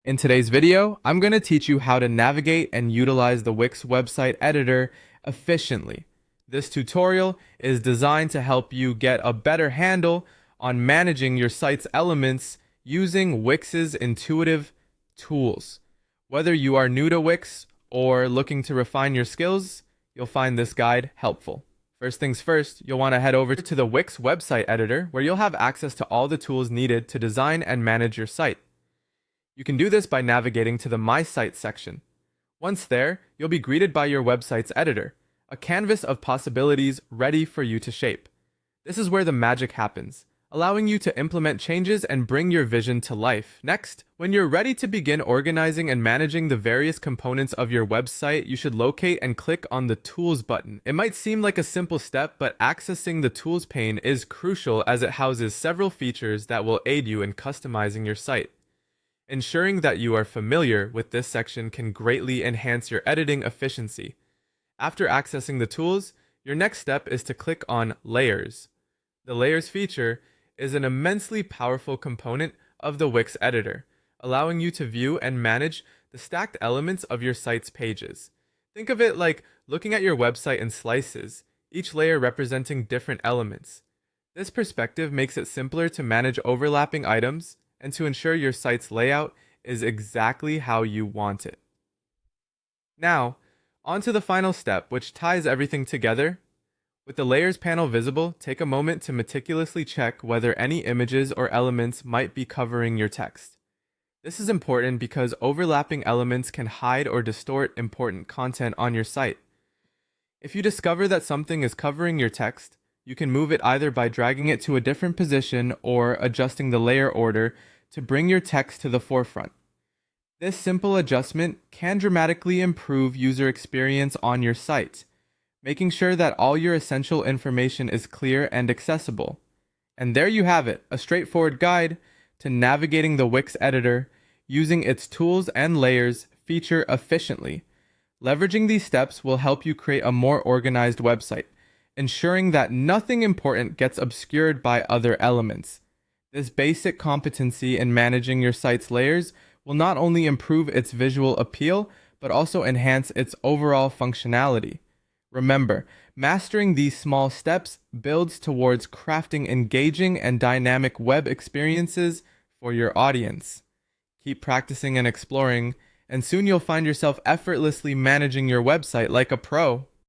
In today's video, I'm going to teach you how to navigate and utilize the Wix website editor efficiently. This tutorial is designed to help you get a better handle on managing your site's elements using Wix's intuitive tools. Whether you are new to Wix or looking to refine your skills, you'll find this guide helpful. First things first, you'll want to head over to the Wix website editor where you'll have access to all the tools needed to design and manage your site. You can do this by navigating to the My Site section. Once there, you'll be greeted by your website's editor, a canvas of possibilities ready for you to shape. This is where the magic happens, allowing you to implement changes and bring your vision to life. Next, when you're ready to begin organizing and managing the various components of your website, you should locate and click on the Tools button. It might seem like a simple step, but accessing the Tools pane is crucial as it houses several features that will aid you in customizing your site. Ensuring that you are familiar with this section can greatly enhance your editing efficiency. After accessing the tools, your next step is to click on Layers. The Layers feature is an immensely powerful component of the Wix editor, allowing you to view and manage the stacked elements of your site's pages. Think of it like looking at your website in slices, each layer representing different elements. This perspective makes it simpler to manage overlapping items and to ensure your site's layout is exactly how you want it. Now, on to the final step, which ties everything together. With the Layers panel visible, take a moment to meticulously check whether any images or elements might be covering your text. This is important because overlapping elements can hide or distort important content on your site. If you discover that something is covering your text, you can move it either by dragging it to a different position or adjusting the layer order to bring your text to the forefront. This simple adjustment can dramatically improve user experience on your site, making sure that all your essential information is clear and accessible. And there you have it, a straightforward guide to navigating the Wix editor using its tools and layers feature efficiently. Leveraging these steps will help you create a more organized website, ensuring that nothing important gets obscured by other elements. This basic competency in managing your site's layers will not only improve its visual appeal, but also enhance its overall functionality. Remember, mastering these small steps builds towards crafting engaging and dynamic web experiences for your audience. Keep practicing and exploring, and soon you'll find yourself effortlessly managing your website like a pro.